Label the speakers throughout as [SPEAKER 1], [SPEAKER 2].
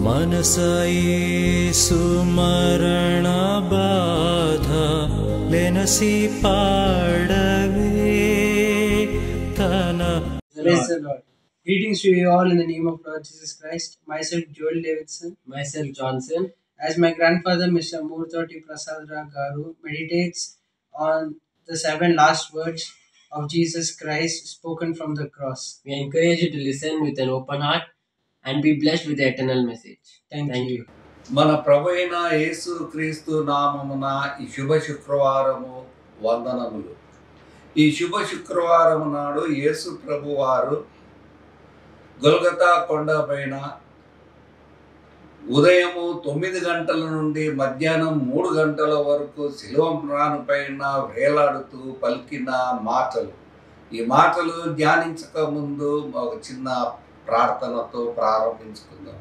[SPEAKER 1] मनसयेसु मरणबाधा लेनसि पाडवे तन.
[SPEAKER 2] Praise the Lord. Greetings to you all in the name of Lord Jesus Christ. Myself Joel Davidson.
[SPEAKER 3] Myself Johnson.
[SPEAKER 2] As my grandfather Mr. Murtoti Prasadra Garu meditates on the 7 last words of Jesus Christ spoken from the cross.
[SPEAKER 3] We encourage you to listen with an open heart and be blessed with the eternal message.
[SPEAKER 2] Thank you.
[SPEAKER 4] మన ప్రభు అయిన యేసు క్రీస్తు నామమున ఈ శుభ శుక్రవారము వందనములు. ఈ శుభ శుక్రవారం నాడు యేసు ప్రభు వారు గొల్గతా కొండ పైన ఉదయము 9 గంటల నుండి మధ్యాహ్నం 3 గంటల వరకు శిలువ మ్రాను పైన వేలాడుతూ పలికిన మాటలు. ఈ మాటలు ధ్యానించక ముందు ఒక చిన్న ప్రార్థనతో ప్రారంభించుకుందాం.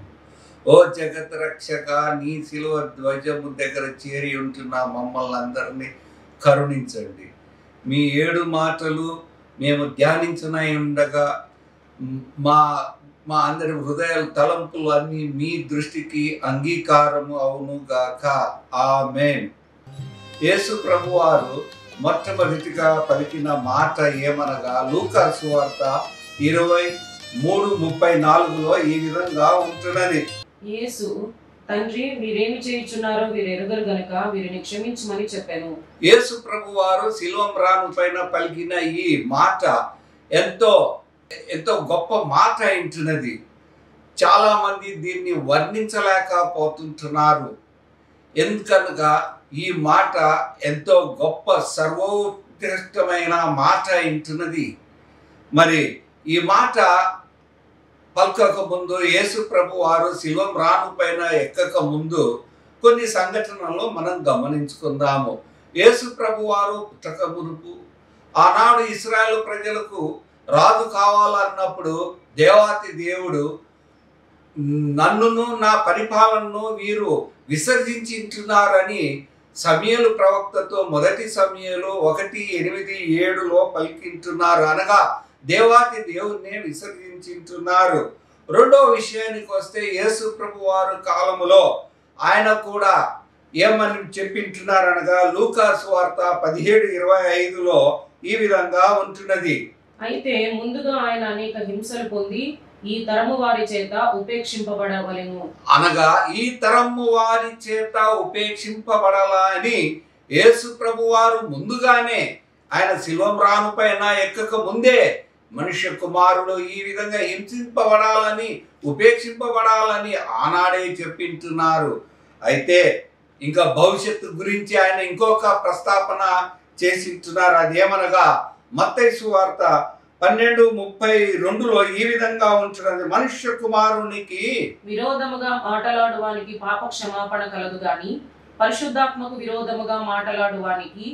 [SPEAKER 4] ఓ జగత్ రక్షక, నీ శిలువ ధ్వజము దగ్గర చేరి ఉంటున్న మమ్మల్ని అందరినీ కరుణించండి. మీ 7 మాటలు మేము ధ్యానించనై ఉండగా మా అందరి హృదయాల తలంపులు అన్నీ మీ దృష్టికి అంగీకారము అవును గాక. ఆమేన్. యేసు ప్రభువారు మొట్టమొదటిగా పలికిన మాట ఏమనగా లూకా సువార్త 23:34లో ఈ విధంగా ఉంటున్నది.
[SPEAKER 5] యేసు, తండ్రి, వీరేమి చేయుచున్నారో వీరు ఎరుగరు గనుక వీరిని క్షమించమని చెప్పాను.
[SPEAKER 4] యేసు ప్రభువారు శిలువ మ్రాను పైన పలికిన ఈ మాట ఎంతో గొప్ప మాట ఉంటున్నది. చాలా మంది దీన్ని వర్ణించలేకపోతుంటున్నారు. ఎందుకనగా ఈ మాట ఎంతో గొప్ప సర్వోత్కృష్టమైన మాట ఉంటున్నది. మరి ఈ మాట పలకక ముందు యేసు ప్రభు వారు శిలువ మ్రాను పైన ఎక్కక ముందు కొన్ని సంఘటనలు మనం గమనించుకుందాము. యేసు ప్రభు వారు పుట్టక మునుపు ఆనాడు ఇశ్రాయేలు ప్రజలకు రాజు కావాలన్నప్పుడు దేవాతి దేవుడు నన్నును నా పరిపాలనను వీరు విసర్జించున్నారని సమూయేలు ప్రవక్తతో 1 సమూయేలు 1:8-7లో పలికింటున్నారు. అనగా దేవాతి దేవుణ్ణి విసర్జించున్నారు. రెండో విషయానికి వస్తే యేసు ప్రభు వారు కాలములో ఆయన కూడా ఏమని చెప్పింటున్నారు అనగా లూకా సువార్త 17:25లో ఈ విధంగా ఉంటున్నది.
[SPEAKER 5] అయితే ముందుగా ఆయన అనేక హింసలు పొంది ఈ తరము వారి చేత ఉపేక్షింపబడవలెను.
[SPEAKER 4] అనగా ఈ తరము వారి చేత ఉపేక్షింపబడాలని యేసు ప్రభు వారు ముందుగానే ఆయన శిలువ మ్రాను పైన ఎక్కక ముందే మనుష్య కుమారుడు ఈ విధంగా హింసింపబడాలని ఉపేక్షింపబడాలని ఆనాడే చెప్పింటున్నారు. అయితే ఇంకా భవిష్యత్తు గురించి ఆయన ఇంకొక ప్రస్తాపన చేసింటున్నారు. అదేమనగా మత్తయి సువార్త 12:32లో ఈ విధంగా ఉంటున్నది. మనుష్య కుమారునికి
[SPEAKER 5] విరోధముగా మాటలాడువానికి పాప క్షమాపణ కలదు గాని పరిశుద్ధాత్మకు విరోధముగా మాటలాడువానికి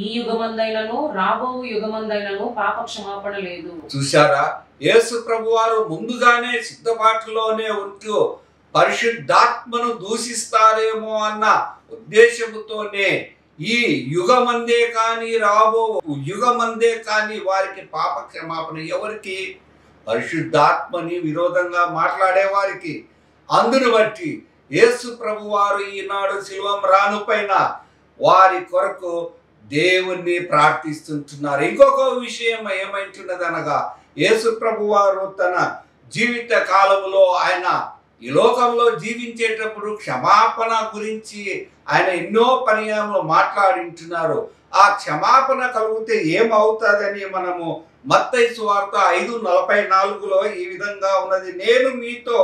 [SPEAKER 5] ఈ యుగమందైనను రాబో యుగమందైనను పాప క్షమాపణ లేదు.
[SPEAKER 4] చూశారా, యేసు ప్రభు వారు ముందుగానే సిద్ధపాటులోనే ఉంటూ పరిశుద్ధాత్మను దూషిస్తారేమో అన్న ఉద్దేశముతోనే ఈ యుగమందే కానీ రాబో యుగమందే కానీ వారికి పాప క్షమాపణ. ఎవరికి? పరిశుద్ధాత్మని విరోధంగా మాట్లాడే వారికి. అందును బట్టి యేసు ప్రభు వారు ఈనాడు శిలువ మ్రాను పైన వారి కొరకు దేవుణ్ణి ప్రార్థిస్తుంటున్నారు. ఇంకొక విషయం ఏమైంటున్నది అనగా యేసు ప్రభు వారు తన జీవిత కాలంలో ఆయన ఈ లోకంలో జీవించేటప్పుడు క్షమాపణ గురించి ఆయన ఎన్నో పర్యాయములు మాట్లాడింటున్నారు. ఆ క్షమాపణ కలిగితే ఏమవుతుందని మనము మత్తయి సువార్త 5:44లో ఈ విధంగా ఉన్నది. నేను మీతో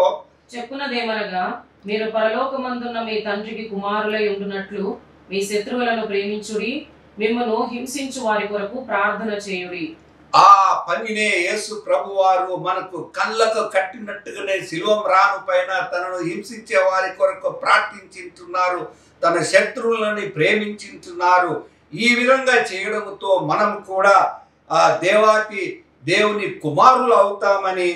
[SPEAKER 5] చెప్పునదేమనగా మీరు పరలోకమందున్న మీ తండ్రికి కుమారులై ఉండునట్లు మీ శత్రువులను ప్రేమించుడి, మిమ్మను హింసించు వారి కొరకు ప్రార్థన చేయుడి.
[SPEAKER 4] ఆ పనినే యేసు ప్రభు వారు మనకు కళ్ళకు కట్టినట్టుగానే శిలువ మ్రాను పైన తనను హింసించే వారి కొరకు ప్రార్థించుతున్నారు. తన శత్రువులని ప్రేమించుతున్నారు. ఈ విధంగా చేయడంతో మనం కూడా ఆ దేవుని కుమారులు అవుతామని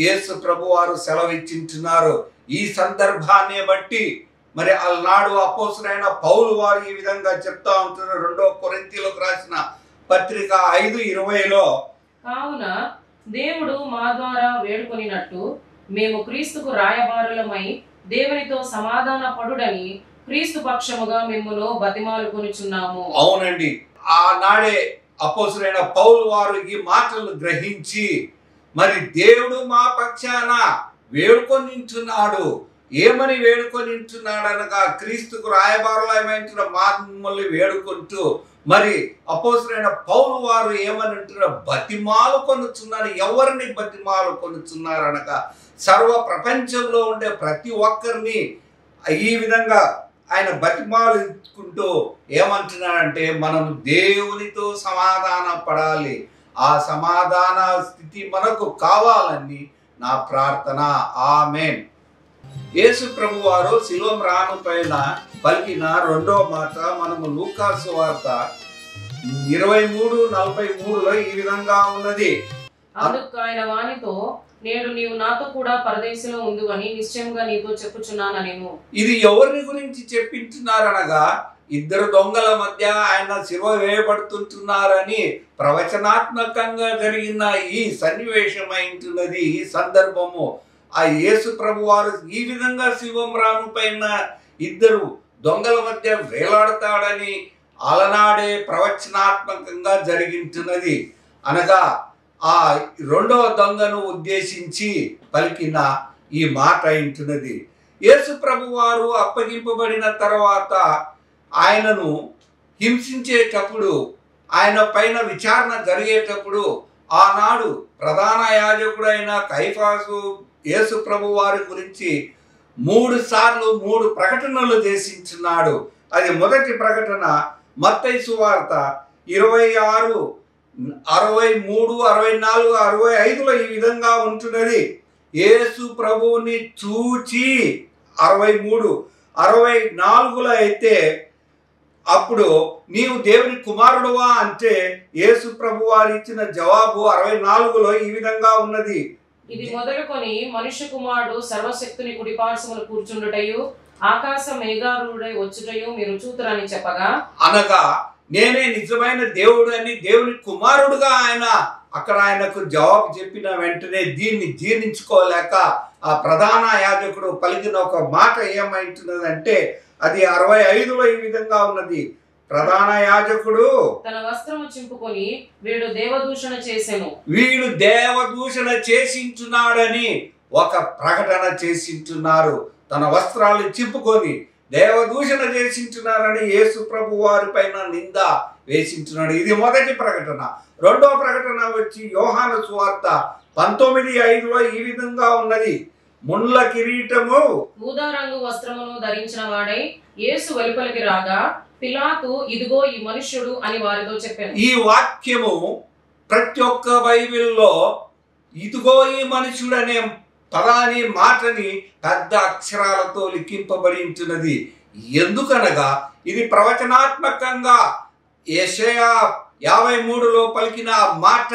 [SPEAKER 4] యేసు ప్రభు వారు సెలవిచ్చుంటున్నారు. ఈ సందర్భాన్ని బట్టి మరి ఆనాడు అపోస్తలుడైన పౌలు వారు ఈ విధంగా చెప్తా ఉంటున్నారు. 2 కొరింథీయులకు రాసిన పత్రిక 5:20లో
[SPEAKER 5] కావున దేవుడు మా ద్వారా వేడుకొనినట్టు మేము క్రీస్తుకు రాయబారులమై దేవునితో సమాధాన పడుడని క్రీస్తు పక్షముగా మిమ్మును బతిమాలుకొనుచున్నాము.
[SPEAKER 4] అవునండి, ఆనాడే అపోస్తులైన పౌలు వారు ఈ మాటలు గ్రహించి మరి దేవుడు మా పక్షాన వేడుకొనింటున్నాడు. ఏమని వేడుకొనింటున్నాడు అనగా క్రీస్తుకు రాయబారులమైన మమ్మల్ని వేడుకుంటూ మరి అపోస్తులైన పౌలు వారు ఏమని అంటున్నారు, బతిమాలు కొనుచున్నారు. ఎవరిని బతిమాలు కొనుచున్నారు అనగా సర్వ ప్రపంచంలో ఉండే ప్రతి ఒక్కరిని ఈ విధంగా ఆయన బతిమాలుకుంటూ ఏమంటున్నాడంటే మనం దేవునితో సమాధాన పడాలి. ఆ సమాధాన స్థితి మనకు కావాలని నా ప్రార్థన. ఆమేన్. యేసు ప్రభు వారు శిలువ మ్రాను పైన పలికిన రెండో మాట మనము లూకాసు వార్త 23:43లో ఈ విధంగా ఉన్నది.
[SPEAKER 5] అందుకు ఆయన వానితో, నేడు నీవు నాతో కూడా పరదేశంలో ఉందువని నిశ్చయంగా నీతో చెప్పుచున్నానెను.
[SPEAKER 4] ఇది ఎవరిని గురించి చెప్పించున్నారనగా ఇద్దరు దొంగల మధ్య ఆయన శిలువ వేయబడుతుంటున్నారని ప్రవచనాత్మకంగా జరిగిన ఈ సన్నివేశం అయింటున్నది. ఈ సందర్భము ఆ యేసు ప్రభు వారు ఈ విధంగా శిలువ మ్రాను పైన ఇద్దరు దొంగల మధ్య వేలాడతాడని అలనాడే ప్రవచనాత్మకంగా జరిగింటున్నది. అనగా ఆ రెండవ దొంగను ఉద్దేశించి పలికిన ఈ మాట అయింటున్నది. యేసు ప్రభు వారు అప్పగింపబడిన తర్వాత ఆయనను హింసించేటప్పుడు, ఆయన పైన విచారణ జరిగేటప్పుడు ఆనాడు ప్రధాన యాజకుడైన కైఫాసు యేసు ప్రభు వారి గురించి 3 సార్లు 3 ప్రకటనలు చేసించున్నాడు. అది మొదటి ప్రకటన మత్తయి సువార్త 26, 63, 64, 65లో ఈ విధంగా ఉంటున్నది. యేసు ప్రభువుని చూచి 63, 64లో అయితే అప్పుడు నీవు దేవుని కుమారుడువా అంటే యేసు ప్రభు వారు ఇచ్చిన జవాబు 64లో ఈ విధంగా ఉన్నది.
[SPEAKER 5] ఇది మొదలుకొని మనుష్య కుమారుడు సర్వశక్తుని కుడిపార్శ్వమున కూర్చుండుటయు ఆకాశ మేఘారూఢై వచ్చుటయు మీరు చూతురని చెప్పగా,
[SPEAKER 4] అనగా నేనే నిజమైన దేవుడు అని దేవుని కుమారుడుగా ఆయన అక్కడ ఆయనకు జవాబు చెప్పిన వెంటనే దీన్ని జీర్ణించుకోలేక ఆ ప్రధాన యాజకుడు పలికిన ఒక మాట ఏమైంటున్నదంటే అది 65లో ఈ విధంగా ఉన్నది. ప్రధాన యాజకుడు
[SPEAKER 5] తన వస్త్రము చింపుకొని వీడు దేవదూషణ చేసెను,
[SPEAKER 4] వీడు దేవదూషణ చేసించున్నాడని ఒక ప్రకటన చేసించున్నారు. తన వస్త్రాలు చింపుకొని దేవదూషణ చేసించున్నారని యేసు ప్రభు వారి పైన నింద వేసించున్నాడు. ఇది మొదటి ప్రకటన. రెండో ప్రకటన వచ్చి యోహాను సువార్త 19:5లో ఈ విధంగా ఉన్నది. ముండ్ల కిరీటము
[SPEAKER 5] ఊదా రంగు వస్త్రమును ధరించిన వాడై యేసు వెలుపలికి రాగా పిలాతు ఇదిగో ఈ మనుష్యుడు అని వారితో చెప్పాను.
[SPEAKER 4] ఈ వాక్యము ప్రతి ఒక్క బైబిల్లో ఇదిగో ఈ మనుషుడు అనే పదాని మాటని పెద్ద అక్షరాలతో లిఖింపబడి ఉంటున్నది. ఎందుకనగా ఇది ప్రవచనాత్మకంగా యెషయా 53లో పలికిన మాట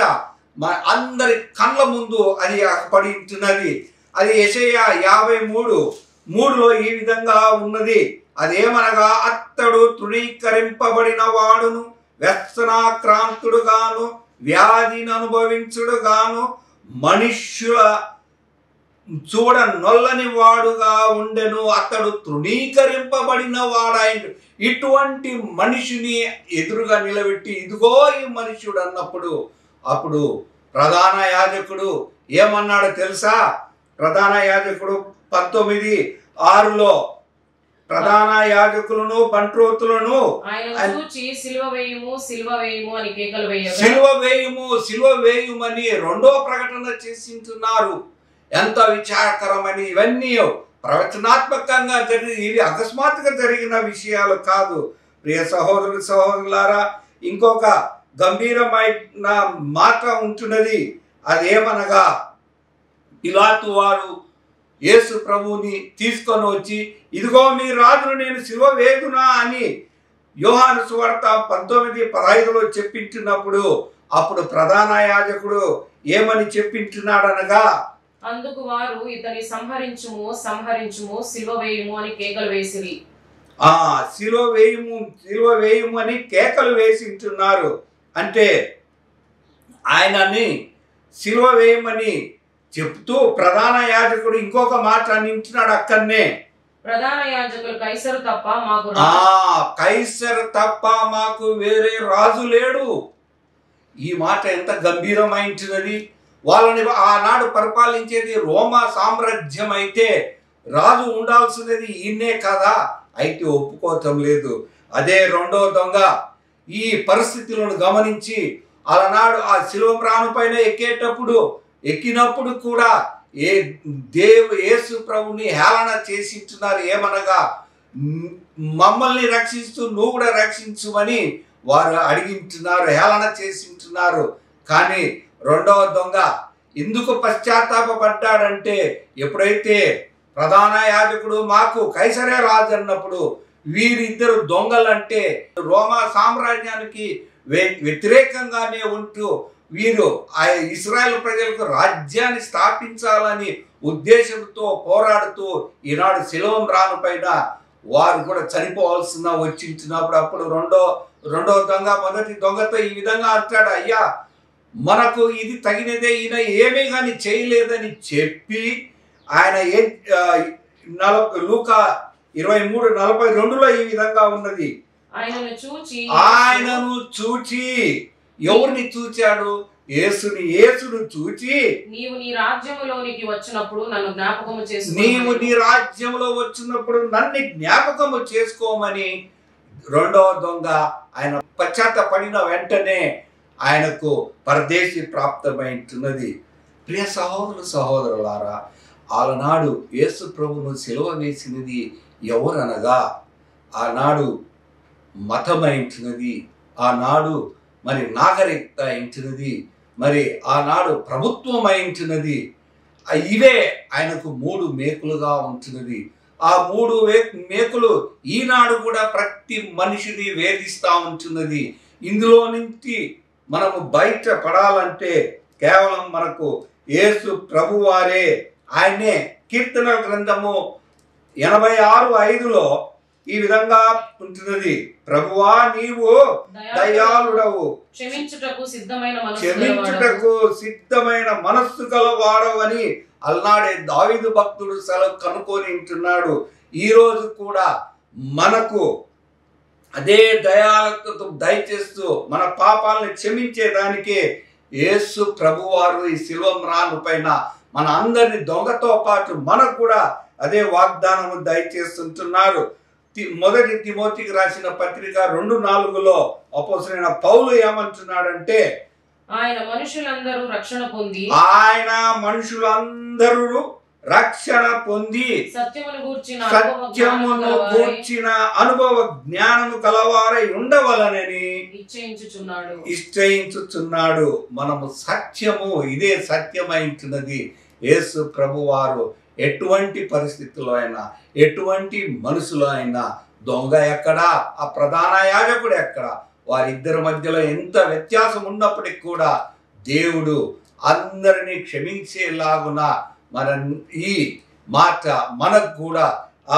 [SPEAKER 4] అందరి కళ్ళ ముందు అది పడి ఉంటున్నది. అది యెషయా 53:3లో ఈ విధంగా ఉన్నది. అదేమనగా అత్తడు తృణీకరింపబడిన వాడును, వ్యసనాక్రాంతుడుగాను, వ్యాధిని అనుభవించుడుగాను, మనుష్యుల చూడ నొల్లని వాడుగా ఉండెను. అతడు తృణీకరింపబడిన వాడాయను. ఇటువంటి మనిషిని ఎదురుగా నిలబెట్టి ఇదిగో ఈ మనుష్యుడు అన్నప్పుడు అప్పుడు ప్రధాన యాజకుడు ఏమన్నాడో తెలుసా? ప్రధాన యాజకుడు 19:6లో ప్రధాన యాజకులను బంట్రోతులను
[SPEAKER 5] సిలువ వేయుము అని కేకలు వేయగా
[SPEAKER 4] సిలువ వేయుమని రెండో ప్రకటన చేసింటున్నారు. ఎంత విచారకరమని! ఇవన్నీ ప్రవచనాత్మకంగా జరిగి ఇవి అకస్మాత్తుగా జరిగిన విషయాలు కాదు. ప్రియ సహోదరులు సహోదరులారా, ఇంకొక గంభీరమైన మాట ఉంటున్నది. అదేమనగా పిలాతు వారు యేసు ప్రభువుని తీసుకొని వచ్చి ఇదిగో మీ రాజును నేను సిలువ వేయుదునా అని యోహాను సువార్త 19:15లో చెప్పింటున్నప్పుడు అప్పుడు ప్రధాన యాజకుడు ఏమని చెప్పింటున్నాడనగా
[SPEAKER 5] అందుకు వారు ఇతని సంహరించుము సిలువ వేయుము అని కేకలు వేసిరి.
[SPEAKER 4] సిలువ వేయుము అని కేకలు వేసింటున్నారు. అంటే ఆయనని సిలువ వేయమని చెప్తూ ప్రధాన యాజకుడు ఇంకొక మాట అంటున్నాడు అక్కడనే,
[SPEAKER 5] ప్రధాన యాజకులు కైసరు తప్ప మాకు
[SPEAKER 4] కైసరు తప్ప మాకు వేరే రాజు లేడు. ఈ మాట ఎంత గంభీరమైనది. వాళ్ళని ఆనాడు పరిపాలించేది రోమా సామ్రాజ్యం అయితే రాజు ఉండాల్సినది ఈయనే కదా, అయితే ఒప్పుకోవటం లేదు. అదే రెండో దొంగ ఈ పరిస్థితులను గమనించి అలనాడు ఆ శిలువ మ్రాను పైన ఎక్కినప్పుడు కూడా యేసు ప్రభుని హేళన చేసింటున్నారు. ఏమనగా మమ్మల్ని రక్షిస్తూ నువ్వు కూడా రక్షించుమని వారు అడిగింటున్నారు, హేళన చేసింటున్నారు. కానీ రెండవ దొంగ ఎందుకు పశ్చాత్తాపడ్డాడంటే, ఎప్పుడైతే ప్రధాన యాజకుడు మాకు కైసరే రాజు అన్నప్పుడు వీరిద్దరు దొంగలంటే రోమా సామ్రాజ్యానికి వ్యతిరేకంగానే ఉంటూ వీరు ఆ ఇశ్రాయేలు ప్రజలకు రాజ్యాన్ని స్థాపించాలని ఉద్దేశంతో పోరాడుతూ ఈనాడు శిలువ మ్రాను పైన వారు కూడా చనిపోవాల్సిన వచ్చినప్పుడు అప్పుడు రెండో దొంగ మొదటి దొంగతో ఈ విధంగా అంటాడు, అయ్యా మనకు ఇది తగినదే, ఈయన ఏమీ కానీ చేయలేదని చెప్పి ఆయన లూకా 23:42లో ఈ విధంగా ఉన్నది. ఆయనను చూచి ఎవరిని చూచాడు? యేసును చూచి
[SPEAKER 5] నీవు నీ రాజ్యములోనికి వచ్చినప్పుడు నన్ను జ్ఞాపకము చేసుకో,
[SPEAKER 4] నీవు నీ రాజ్యంలో వచ్చినప్పుడు నన్ను జ్ఞాపకము చేసుకోమని రెండవ దొంగ ఆయన పశ్చాత్తపడిన వెంటనే ఆయనకు పరదేశి ప్రాప్తమైంటున్నది. ప్రియ సహోదరులారా, ఆనాడు యేసు ప్రభును సిలువ వేసినది ఎవరనగా ఆనాడు మతమైంటున్నది, ఆనాడు మరి నాగరికత అయింటున్నది, మరి ఆనాడు ప్రభుత్వం అయింటున్నది. ఇవే ఆయనకు 3 మేకులుగా ఉంటున్నది. ఆ 3 మేకులు ఈనాడు కూడా ప్రతి మనిషిని వేధిస్తూ ఉంటున్నది. ఇందులో నుంచి మనము బయట పడాలంటే కేవలం మనకు యేసు ప్రభువారే. ఆయనే కీర్తనల గ్రంథము 86:5లో ఈ విధంగా ఉంటున్నది, ప్రభువా నీవు దయాళుడవు,
[SPEAKER 5] క్షమించుటకు
[SPEAKER 4] సిద్ధమైన మనస్సు గలవాడవని అల్నాడే దావీదు భక్తుడు సెలవు కనుకొని ఉంటున్నాడు. ఈ రోజు కూడా మనకు అదే దయాళుతో దయచేస్తూ మన పాపాలను క్షమించేదానికే యేసు ప్రభువారు ఈ శిలువ మ్రాను పైన మన అందరిని దొంగతో పాటు మనకు కూడా అదే వాగ్దానము దయచేస్తుంటున్నారు. మొదటి తిమోతికి రాసిన పత్రిక 2:4లో అపోస్తలుడైన పౌలు ఏమంటున్నాడంటే,
[SPEAKER 5] ఆయన మనుషులందరూ రక్షణ పొంది సత్యమును గూర్చిన అనుభవ జ్ఞానము కలవారై ఉండవలనని ఇష్టయించుచున్నాడు. మనము సత్యము, ఇదే సత్యమైంటున్నది. యేసు ప్రభువారు ఎటువంటి పరిస్థితుల్లో అయినా, ఎటువంటి మనుషులో అయినా, దొంగ ఎక్కడా, ఆ ప్రధాన యాజకుడు ఎక్కడ, వారిద్దరి మధ్యలో ఎంత వ్యత్యాసం ఉన్నప్పటికీ కూడా దేవుడు అందరినీ క్షమించేలాగున మన ఈ మాట మనకు కూడా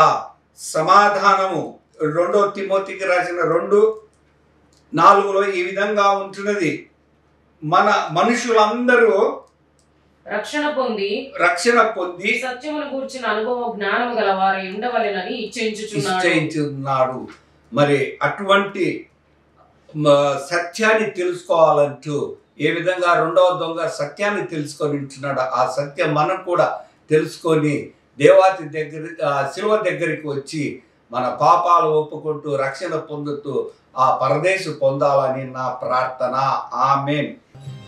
[SPEAKER 5] ఆ సమాధానము 2 తిమోతికి రాసిన 2:4లో ఈ విధంగా ఉంటున్నది. మన మనుషులందరూ రక్షణ పొంది
[SPEAKER 4] సత్యమును
[SPEAKER 5] గూర్చిన అనుభవ జ్ఞానము గలవారై ఉండవలెనని
[SPEAKER 4] ఇచ్చయించున్నాడు. మరి అటువంటి సత్యాన్ని తెలుసుకోవాలంటూ ఏ విధంగా రెండవ దొంగ సత్యాన్ని తెలుసుకొని ఉంటున్నాడు, ఆ సత్యం మనం కూడా తెలుసుకొని దేవాతి శిలువ దగ్గరికి వచ్చి మన పాపాలు ఒప్పుకుంటూ రక్షణ పొందుతూ ఆ పరదేశు పొందాలని నా ప్రార్థన. ఆమేన్.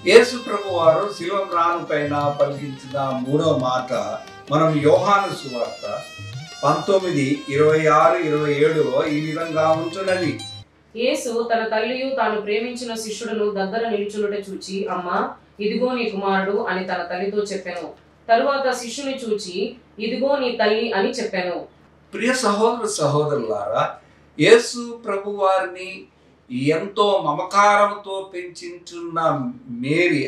[SPEAKER 4] యేసు ప్రభు వారు శిలువ మ్రాను పైన పలికించిన 3వ మాట మనం యోహాను సువార్త 19:26-27లో ఈ విధంగా ఉంటున్నది.
[SPEAKER 5] యేసు తన తల్లియు తాను ప్రేమించిన శిష్యుడును దగ్గర నిలుచునుట చూచి, అమ్మా ఇదిగో నీ కుమారుడు అని తన తల్లితో చెప్పెను. తరువాత శిష్యుని చూచి, ఇదిగో నీ తల్లి అని చెప్పెను.
[SPEAKER 4] ప్రియ సహోదరులారా, యేసు ప్రభు వారిని ఎంతో మమకారంతో పెంచుతున్న మేరీ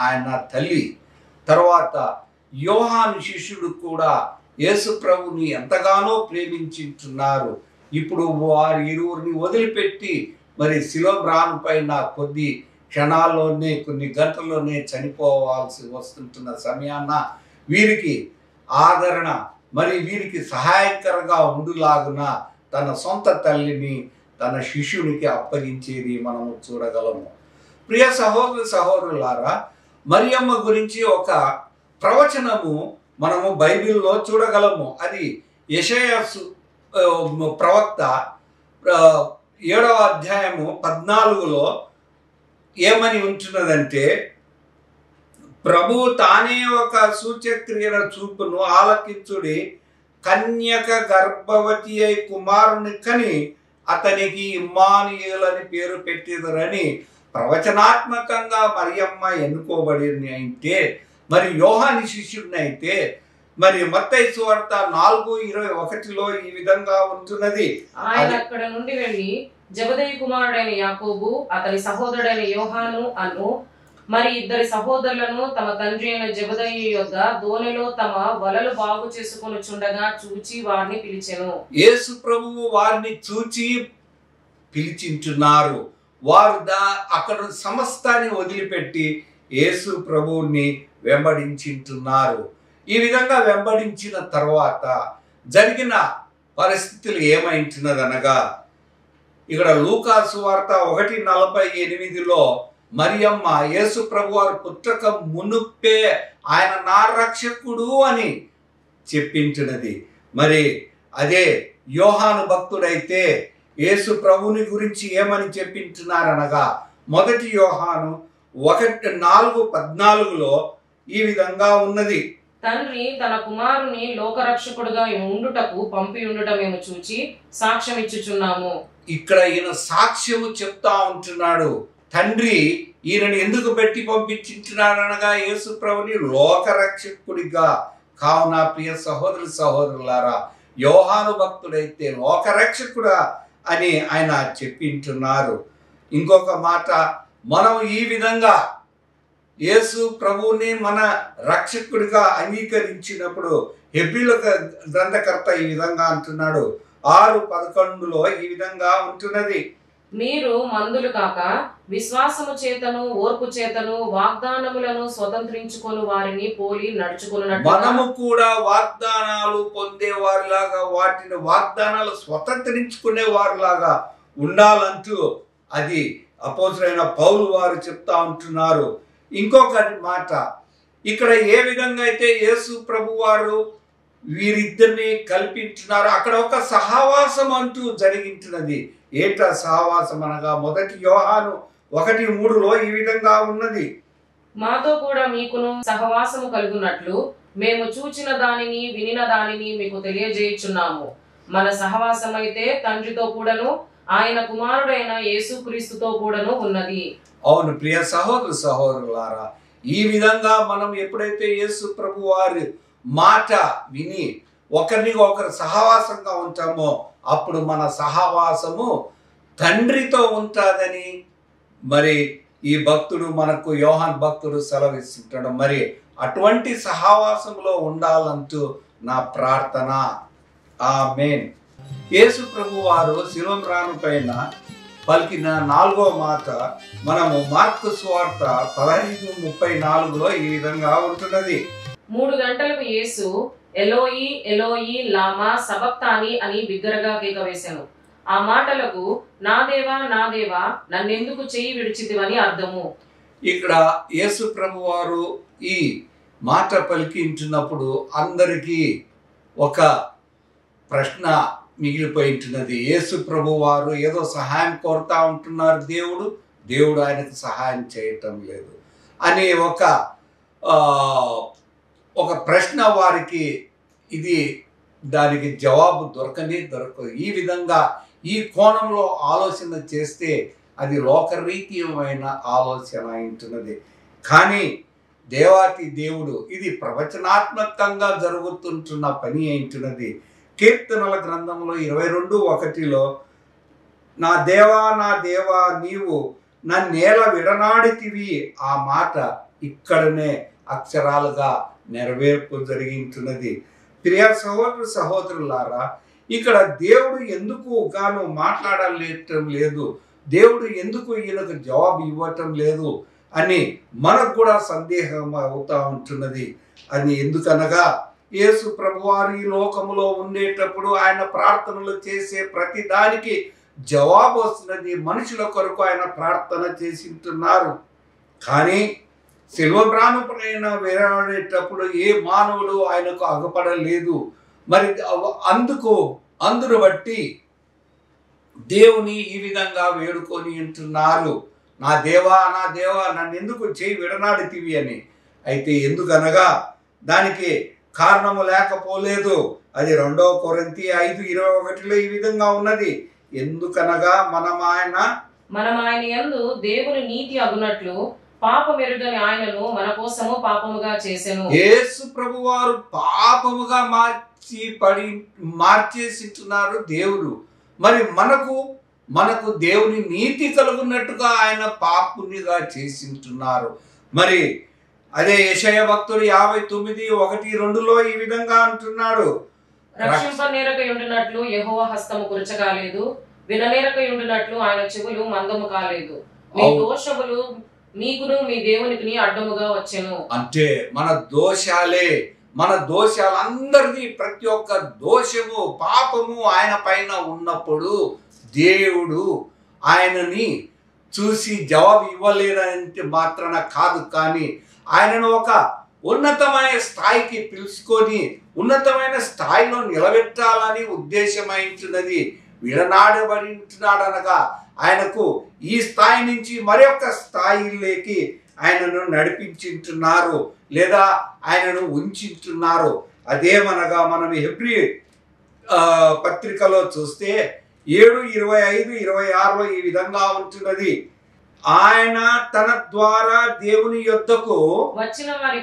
[SPEAKER 4] ఆయన తల్లి, తర్వాత యోహాను శిష్యుడు కూడా యేసు ప్రభుని ఎంతగానో ప్రేమించుతున్నారు. ఇప్పుడు వారి ఇరువురిని వదిలిపెట్టి మరి శిలువ మ్రాను పైన కొద్ది క్షణాల్లోనే కొన్ని గంటల్లోనే చనిపోవాల్సి వస్తుంటున్న సమయాన వీరికి ఆదరణ మరి వీరికి సహాయకరంగా ఉండులాగున తన సొంత తల్లిని తన శిష్యునికి అప్పగించేది మనము చూడగలము. ప్రియ సహోదరు సహోదరులారా, మరియమ్మ గురించి ఒక ప్రవచనము మనము బైబిల్లో చూడగలము. అది యెషయా ప్రవక్త 7వ అధ్యాయము 14లో ఏమని ఉంటున్నదంటే, ప్రభువు తానే ఒక సూచక్రియల చూపును ఆలకించుడి, కన్యక గర్భవతి అయి కుమారుని కని అతనికి ఇమ్మానుయేలు అని పేరు పెట్టిదరని ప్రవచనాత్మకంగా మరియమ్మ ఎన్నుకోబడింది. అయితే మరి యోహాను శిష్యుడిని అయితే మరి మత్తయి సువార్త 4:21లో ఈ విధంగా ఉంటున్నది.
[SPEAKER 5] ఆయన అక్కడ నుండి వెళ్ళి జబదయి కుమారుడైన యాకోబు, అతని సహోదరుడైన యోహాను అను మరి 2 సహోదరులను తమ తండ్రి అయిన జబదయి యొద్ద దోణిలో తమ వలలు బాగు చేసుకొనుచుండగా చూచి వారిని పిలిచెను.
[SPEAKER 4] యేసు ప్రభువు వారిని చూచి పిలిచింటున్నారు. వారు అక్కడ సమస్తాన్ని వదిలిపెట్టి యేసు ప్రభువుని వెంబడించుతున్నారు. ఈ విధంగా వెంబడించిన తర్వాత జరిగిన పరిస్థితులు ఏమైంటున్నదనగా, ఇక్కడ లూకా సువార్త 1:48లో మరియమ్మ యేసు ప్రభు వారు పుట్టక మునుపే ఆయన నా రక్షకుడు అని చెప్పించినది. మరి అదే యోహాను భక్తుడైతే యేసు ప్రభుని గురించి ఏమని చెప్పించున్నారనగా, 1 యోహాను 1:4-14లో ఈ విధంగా ఉన్నది.
[SPEAKER 5] తండ్రి తన కుమారుని లోకరక్షకుడుగా ఉండుటకు పంపి ఉండుట మేము చూచి సాక్ష్యం ఇచ్చుచున్నాము.
[SPEAKER 4] ఇక్కడ ఈయన సాక్ష్యము చెప్తా ఉంటున్నాడు. తండ్రి ఈయనని ఎందుకు పెట్టి పంపించున్నాడు అనగా, యేసు ప్రభుని లోకరక్షకుడిగా. కావున ప్రియ సహోదరు సహోదరులారా, యోహాను భక్తుడైతే లోకరక్షకుడా అని ఆయన చెప్పింటున్నారు. ఇంకొక మాట, మనం ఈ విధంగా యేసు ప్రభువుని మన రక్షకుడిగా అంగీకరించినప్పుడు హెబ్రీయుల గ్రంథకర్త ఈ విధంగా అంటున్నాడు. 6:11లో ఈ విధంగా ఉంటున్నది,
[SPEAKER 5] మీరు మందులు కాక విశ్వాసము చేతను ఓర్పు చేతను వాగ్దానములను స్వతంత్రించుకొని వారిని పోలి నడుచుకున్నట్టు
[SPEAKER 4] మనము కూడా వాగ్దానాలు పొందే వారిలాగా, వాటిని వాగ్దానాలు స్వతంత్రించుకునే వారిలాగా ఉండాలంటూ అది అపోస్తలుడైన పౌలు వారు చెప్తా ఉంటున్నారు. ఇంకొక మాట, ఇక్కడ ఏ విధంగా అయితే యేసు ప్రభు వారు వీరిద్దరిని కల్పించున్నారు, అక్కడ ఒక సహవాసం అంటూ జరిగించినది. ఏట సహవాసం అనగా 1 యోహాను 1:3లో ఈ విధంగా ఉన్నది,
[SPEAKER 5] మాతో కూడా మీకును సహవాసము కలుగునట్లు మేము చూచిన దానిని వినిన దానిని మీకు తెలియజేయుచున్నాము. మన సహవాసం అయితే తండ్రితో కూడాను ఆయన కుమారుడైన యేసుక్రీస్తుతో కూడాను ఉన్నది.
[SPEAKER 4] అవును ప్రియ సహోదరు సహోదరులారా, ఈ విధంగా మనం ఎప్పుడైతే యేసు ప్రభు వారి మాట విని ఒకరిని ఒకరు సహవాసంగా ఉంటామో అప్పుడు మన సహవాసము తండ్రితో ఉంటుందని మరి ఈ భక్తుడు మనకు యోహాన్ భక్తుడు సెలవిస్తుంటాడు. మరి అటువంటి సహవాసంలో ఉండాలంటూ నా ప్రార్థన. ఆమేన్. యేసు ప్రభు వారు శిలువ పైన పలికిన 4వ మాట మనము మార్కు సువార్త 15:34లో ఈ విధంగా ఉంటున్నది.
[SPEAKER 5] 3 గంటలకు యేసు ఎలోయి ఎలోయి లామా సబక్తాని అని బిగ్గరగా కేక వేశాను. ఆ మాటలకు నా దేవా నన్నెందుకు చెయ్యి విడిచితివని అర్థము.
[SPEAKER 4] ఇక్కడ యేసు ప్రభు వారు ఈ మాట పలికించినప్పుడు అందరికీ ఒక ప్రశ్న మిగిలిపోయింటున్నది. యేసు ప్రభు వారు ఏదో సహాయం కోరుతా ఉంటున్నారు, దేవుడు ఆయనకు సహాయం చేయటం లేదు అని ఒక ప్రశ్న వారికి, ఇది దానికి జవాబు దొరకదు. ఈ విధంగా ఈ కోణంలో ఆలోచన చేస్తే అది లోకరీతీయమైన ఆలోచన అయింటున్నది. కానీ దేవాతి దేవుడు ఇది ప్రవచనాత్మకంగా జరుగుతుంటున్న పని అయింటున్నది. కీర్తనల గ్రంథంలో 22:1లో నా దేవా నీవు నన్నేల విడనాడితివి, ఆ మాట ఇక్కడనే అక్షరాలుగా నెరవేర్పు జరిగించున్నది. ప్రియ సహోదరు సహోదరులారా, ఇక్కడ దేవుడు ఎందుకు గాను మాట్లాడలేటం లేదు దేవుడు ఎందుకు ఈయనకు జవాబు ఇవ్వటం లేదు అని మనకు కూడా సందేహం అవుతా ఉంటున్నది. అది ఎందుకనగా యేసు ప్రభువారు ఈ లోకములో ఉండేటప్పుడు ఆయన ప్రార్థనలు చేసే ప్రతి దానికి జవాబు వస్తున్నది. మనుషుల కొరకు ఆయన ప్రార్థన చేసి ఉంటున్నారు. కానీ శిలువ మ్రానుపైన వేలాడేటప్పుడు ఏ మానవుడు ఆయనకు అగపడలేదు. మరి అందును బట్టి దేవుని ఈ విధంగా వేడుకొని ఉంటున్నారు, నా దేవా నా దేవా నన్ను ఎందుకు చేయి విడనాడితివి అని. అయితే ఎందుకనగా దానికి కారణము లేకపోలేదు. అది 2 కొరింథీ 5:21 ఈ విధంగా ఉన్నది. ఎందుకనగా మనం ఆయన
[SPEAKER 5] యందు దేవుని నీతి అగునట్లు పాపమెరుగని ఆయనను మన కోసము పాపముగా చేసెను.
[SPEAKER 4] యేసు ప్రభువారు పాపముగా మార్చేసిస్తున్నారు దేవుడు. మరి మనకు దేవుని నీతి కలుగున్నట్టుగా ఆయన పాపునిగా చేసింటున్నారు. మరి అదే యెషయా భక్తుడు 59:1-2 ఈ విధంగా అంటున్నాడు,
[SPEAKER 5] రక్షింపనేరకయుండినట్లు యెహోవా హస్తము కురచకాలేదు, విననేరకయుండినట్లు ఆయన చెవులు మందము కాలేదు. మీ దోషములు మీకును మీ దేవునికి అడ్డముగా వచ్చెను.
[SPEAKER 4] అంటే మన దోషాలందరిది ప్రతి ఒక్క దోషము పాపము ఆయన పైన ఉన్నప్పుడు దేవుడు ఆయనని చూసి జవాబు ఇవ్వలేదంటే మాత్రాన కాదు, కానీ ఆయనను ఒక ఉన్నతమైన స్థాయికి పిలుచుకొని ఉన్నతమైన స్థాయిలో నిలబెట్టాలని ఉద్దేశమైంటున్నది. విడనాడబడింటున్నాడు అనగా ఆయనకు ఈ స్థాయి నుంచి మరొక స్థాయిలోకి ఆయనను నడిపించుంటున్నారు లేదా ఆయనను ఉంచుతున్నారు. అదేమనగా మనం హెబ్రీ పత్రికలో చూస్తే 7:25-26 ఈ విధంగా ఉంటున్నది, ఆయన తన ద్వారా దేవుని యొద్దకు
[SPEAKER 5] వచ్చిన వారి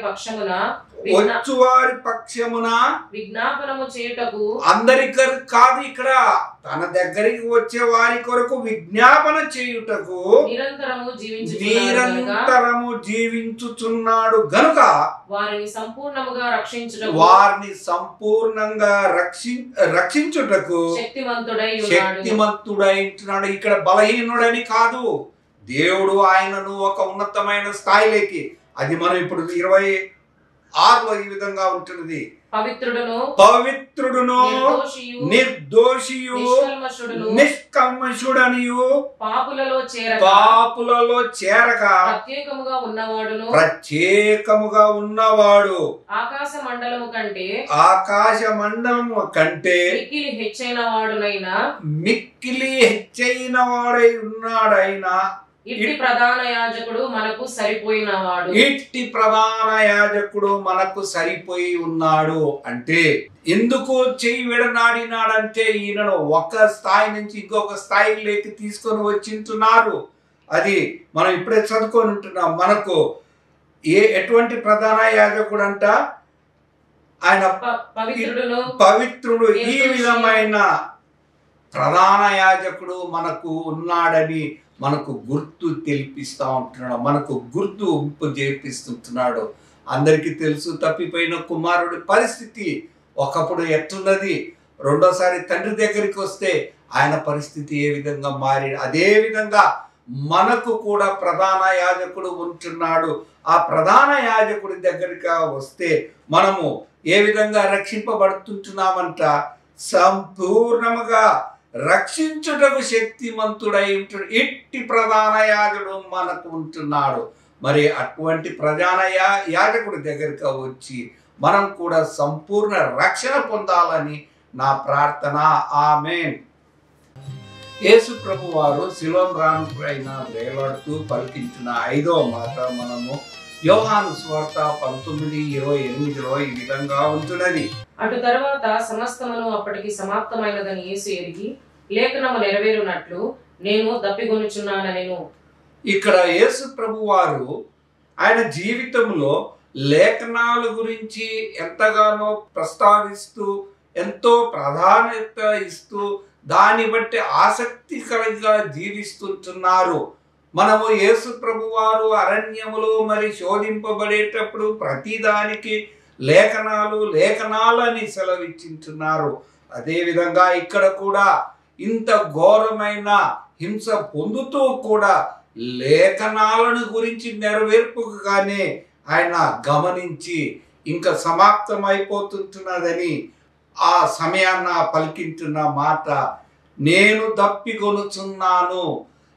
[SPEAKER 5] పక్షమున విజ్ఞాపనము చేయుటకు, అందరికి
[SPEAKER 4] కాదు, ఇక్కడ తన దగ్గరికి వచ్చే వారి కొరకు విజ్ఞాపన చేయుటకు నిరంతరము జీవించుచున్నాడు గనుక
[SPEAKER 5] వారిని
[SPEAKER 4] సంపూర్ణంగా రక్షించుటకు శక్తిమంతుడై ఉంటున్నాడు. ఇక్కడ బలహీనుడని కాదు, దేవుడు ఆయనను ఒక ఉన్నతమైన స్థాయిలోకి, అది మనం ఇప్పుడు 26లో ఈ విధంగా ఉంటున్నది, పవిత్రుడును నిర్దోషియు నిష్కల్మషుడనియు పాపులలో చేరక ప్రత్యేకముగా ఉన్నవాడు
[SPEAKER 5] ఆకాశ మండలము
[SPEAKER 4] కంటే మిక్కిలి హెచ్చైన వాడై ఉన్నాడైనా
[SPEAKER 5] ఇట్టి ప్రధాన యాజకుడు మనకు సరిపోయి ఉన్నాడు.
[SPEAKER 4] అంటే ఎందుకు చెయ్యి విడనాడినాడంటే ఈయనను ఒక స్థాయి నుంచి ఇంకొక స్థాయిలోకి తీసుకొని వచ్చింటున్నారు. అది మనం ఇప్పుడే చదువుకొని ఉంటున్నాం. మనకు ఎటువంటి ప్రధాన యాజకుడు అంట, ఆయన పవిత్రుడు. ఈ విధమైన ప్రధాన యాజకుడు మనకు ఉన్నాడని మనకు గుర్తు తెలిపిస్తూ ఉంటున్నాడు, మనకు గుర్తు చేపిస్తుంటున్నాడు. అందరికీ తెలుసు తప్పిపోయిన కుమారుడి పరిస్థితి ఒకప్పుడు ఎట్టున్నది, రెండోసారి తండ్రి దగ్గరికి వస్తే ఆయన పరిస్థితి ఏ విధంగా మారి, అదే విధంగా మనకు కూడా ప్రధాన యాజకుడు ఉంటున్నాడు. ఆ ప్రధాన యాజకుడి దగ్గరికి వస్తే మనము ఏ విధంగా రక్షింపబడుతుంటున్నామంట, సంపూర్ణముగా రక్షించుటకు శక్తిమంతుడై ఉంటుడు. ఇట్టి ప్రధాన యాజకుడు మనకు ఉంటున్నాడు. మరి అటువంటి ప్రధాన యాజకుడి దగ్గరికి వచ్చి మనం కూడా సంపూర్ణ రక్షణ పొందాలని నా ప్రార్థన. ఆమేన్. యేసు ప్రభు వారు శిలువ మ్రానుపైన వేలాడుతూ పలికించిన 5వ మాట మనము యోహాను సువార్త 19:28లో ఈ విధంగా ఉంటున్నది,
[SPEAKER 5] అటు తరువాత సమస్తమును అప్పటికి సమాప్తమైనదని యేసు ఎరిగి లేఖనము నెరవేరునట్లు నేను దప్పిగొనుచున్నానెను.
[SPEAKER 4] ఇక్కడ యేసు ప్రభు వారు ఆయన జీవితంలో లేఖనాల గురించి ఎంతగానో ప్రస్తావిస్తూ ఎంతో ప్రాధాన్యత ఇస్తూ దాన్ని బట్టి ఆసక్తికరంగా జీవిస్తుంటున్నారు. మనము యేసు ప్రభు వారు అరణ్యములో మరి శోధింపబడేటప్పుడు ప్రతిదానికి లేఖనాలు అని సెలవిచ్చింటున్నారు. అదేవిధంగా ఇక్కడ కూడా ఇంత ఘోరమైన హింస పొందుతూ కూడా లేఖనాలను గురించి నెరవేర్పుగానే ఆయన గమనించి ఇంకా సమాప్తమైపోతుంటున్నదని ఆ సమయాన్న పలికింటున్న మాట, నేను దప్పికొనుచున్నాను.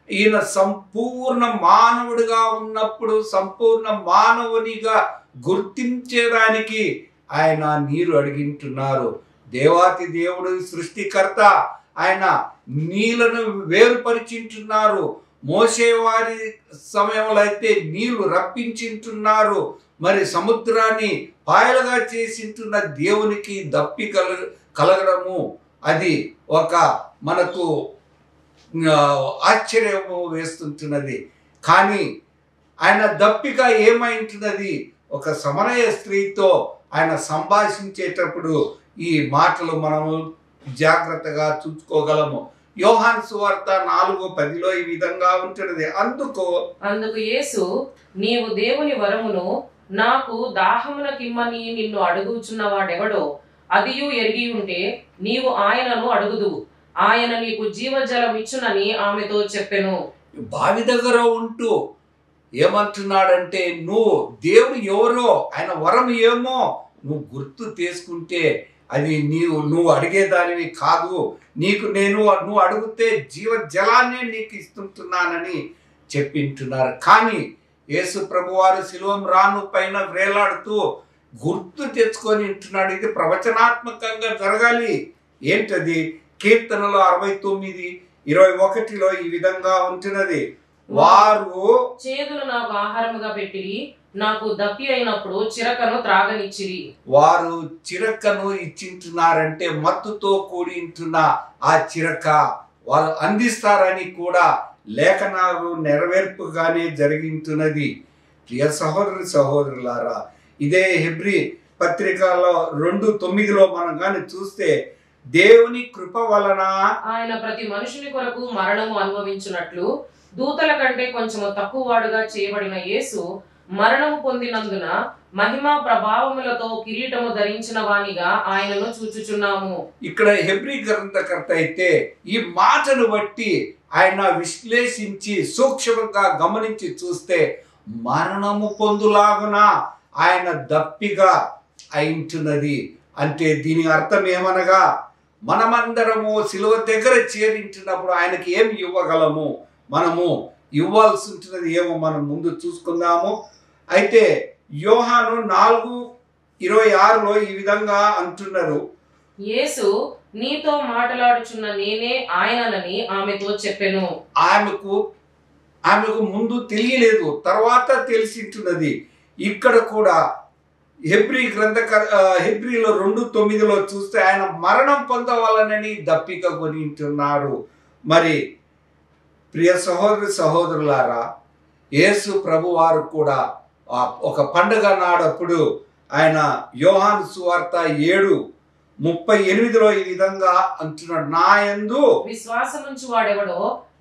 [SPEAKER 4] ఈయన సంపూర్ణ మానవుడిగా ఉన్నప్పుడు సంపూర్ణ మానవునిగా గుర్తించేదానికి ఆయన నీరు అడిగింటున్నారు. దేవాతి దేవుడు సృష్టికర్త, ఆయన నీళ్లను వేరుపరిచింటున్నారు. మోసే వారి సమయంలో అయితే నీళ్లు రప్పించింటున్నారు. మరి సముద్రాన్ని పాయలుగా చేసింటున్న దేవునికి దప్పి కలగడము అది ఒక మనకు ఆశ్చర్యము వేస్తుంటున్నది. కానీ ఆయన దప్పిక ఏమైంటున్నది? ఒక సమరయ స్త్రీతో ఆయన సంభాషించేటప్పుడు ఈ మాటలు మనము జాగ్రత్తగా చూసుకోగలము. యోహాను సువార్త 4:10 ఈ విధంగా ఉంటున్నది. అందుకు
[SPEAKER 5] యేసు, నీవు దేవుని వరమును నాకు దాహమునకిమ్మని నిన్ను అడుగుచున్నవాడెవడో అదియు ఎరిగి ఉంటే నీవు ఆయనను అడుగుదు, ఆయన నీకు జీవజలం ఇచ్చునని ఆమెతో చెప్పెను.
[SPEAKER 4] బావి దగ్గర ఉంటూ ఏమంటున్నాడంటే, నువ్వు దేవుడు ఎవరో, ఆయన వరం ఏమో నువ్వు గుర్తు చేసుకుంటే అది నువ్వు అడిగేదానివి కాదు. నువ్వు అడిగితే జీవజలాన్నే నీకు ఇస్తుంటున్నానని చెప్పింటున్నారు. కానీ యేసు ప్రభువారు శిలువ రాను పైన వేలాడుతూ గుర్తు తెచ్చుకొని ఉంటున్నాడు. ఇది ప్రవచనాత్మకంగా జరగాలి. ఏంటది? కీర్తనలో 69:21 ఈ విధంగా ఉంటున్నది, వారు
[SPEAKER 5] చేదును నాకు ఆహారముగా పెట్టిరి, నాకు దప్పి అయినప్పుడు చిరకను త్రాగనిచ్చిరి.
[SPEAKER 4] వారు చిరకను ఇచ్చింటున్నారంటే మత్తుతో కూడింటున్న ఆ చిరక వాళ్ళు అందిస్తారని కూడా లేఖనాలు నెరవేర్పుగానే జరిగింటున్నది. ప్రియ సహోదరులారా, ఇదే హెబ్రీ పత్రికలో 2:9 మనం కానీ చూస్తే, దేవుని కృప వలన
[SPEAKER 5] ఆయన ప్రతి మనుషుని కొరకు మరణము అనుభవించున్నట్లు దూతల కంటే కొంచెము తక్కువ వాడుగా చేయబడిన యేసు మరణము పొందినందున మహిమా ప్రభావములతో కిరీటము ధరించిన వానిగా ఆయనను చూచుచున్నాము.
[SPEAKER 4] ఇక్కడ హెబ్రీ గ్రంథకర్త అయితే ఈ మాటను బట్టి ఆయన విశ్లేషించి సూక్ష్మంగా గమనించి చూస్తే మరణము పొందులాగున ఆయన దప్పిగా అయింటున్నది. అంటే దీని అర్థం ఏమనగా, మనమందరము శిలువ దగ్గర చేరించినప్పుడు ఆయనకి ఏం ఇవ్వగలము, మనము ఇవ్వాల్సి ఉంటున్నది ఏమో మనం ముందు చూసుకుందాము. అయితే యోహాను 4:26 ఈ విధంగా అంటున్నారు,
[SPEAKER 5] యేసు నీతో మాట్లాడుచున్న నేనే ఆయనని ఆమెతో చెప్పెను.
[SPEAKER 4] ఆమెకు ముందు తెలియలేదు, తర్వాత తెలిసింటున్నది. ఇక్కడ కూడా హెబ్రీలో 2:9 చూస్తే ఆయన మరణం పొందవాలనని దప్పిక కొనింటున్నారు. మరి ప్రియ సహోదరులారా, యేసు ప్రభువారు కూడా ఒక పండుగ నాడప్పుడు ఆయన యోహాను సువార్త 7:38 ఈ విధంగా అంటున్నాడు, నా యందు
[SPEAKER 5] విశ్వాసముంచు వాడెవడో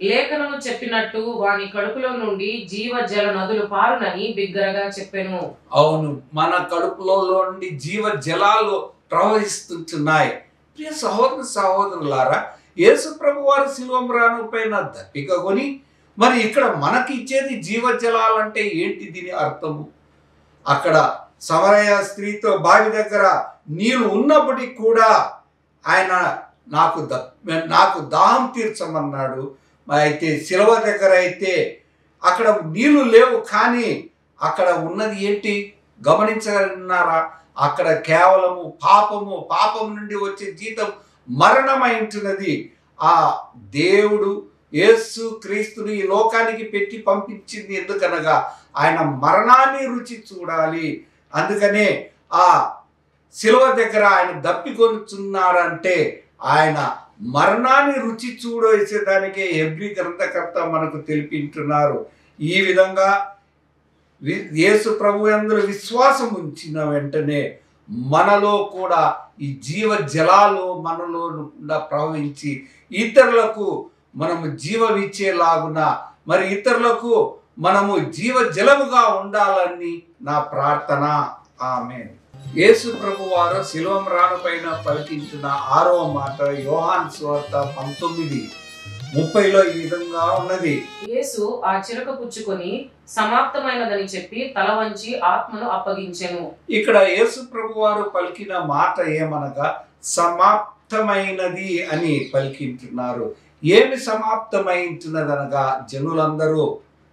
[SPEAKER 5] లేఖనము చెప్పినట్టు వాని కడుపులో నుండి జీవ జల నదులు పారునని బిగ్గరగా చెప్పెను.
[SPEAKER 4] అవును, మన కడుపులో నుండి జీవ జలాలు ప్రవహిస్తుంటున్నాయి. ప్రియ సహోదరులారా, యేసు ప్రభు వారు శిలువ రాను పైన దప్పిక కొని మరి ఇక్కడ మనకి ఇచ్చేది జీవ జలాలంటే ఏంటి దీని అర్థము? అక్కడ సమరయ స్త్రీతో బావి దగ్గర నీళ్లు ఉన్నప్పటికీ కూడా ఆయన నాకు దాహం తీర్చమన్నాడు. అయితే శిలువ దగ్గర అయితే అక్కడ నీళ్లు లేవు, కానీ అక్కడ ఉన్నది ఏంటి గమనించగలిగినారా? అక్కడ కేవలము పాపం నుండి వచ్చే జీతం మరణమై ఉంటున్నది. ఆ దేవుడు యేసు క్రీస్తుని ఈ లోకానికి పెట్టి పంపించింది ఎందుకనగా ఆయన మరణాన్ని రుచి చూడాలి. అందుకనే ఆ శిలువ దగ్గర ఆయన దప్పికొనుచున్నాడంటే ఆయన మరణాన్ని రుచి చూడేసేదానికే హెబ్రీ గ్రంథకర్త మనకు తెలిపింటున్నారు. ఈ విధంగా యేసు ప్రభు యందు విశ్వాసం ఉంచిన వెంటనే మనలో కూడా ఈ జీవ జలాలు మనలో ప్రవహించి ఇతరులకు మనము జీవమిచ్చేలాగున మరి ఇతరులకు మనము జీవ జలముగా ఉండాలని నా ప్రార్థన. ఆమేన్. యేసు ప్రభు వారు శిలువ మ్రానుపైన పలికించిన 6వ మాట యోహాను సువార్త 19:30లో ఈ విధంగా ఉన్నది.
[SPEAKER 5] యేసు ఆ చిరక పుచ్చుకొని సమాప్తమైనదని చెప్పి తల వంచి ఆత్మను అప్పగించెను.
[SPEAKER 4] ఇక్కడ యేసు ప్రభు వారు పలికిన మాట ఏమనగా సమాప్తమైనది అని పలికింటున్నారు. ఏమి సమాప్తమైంటున్నదనగా జనులందరూ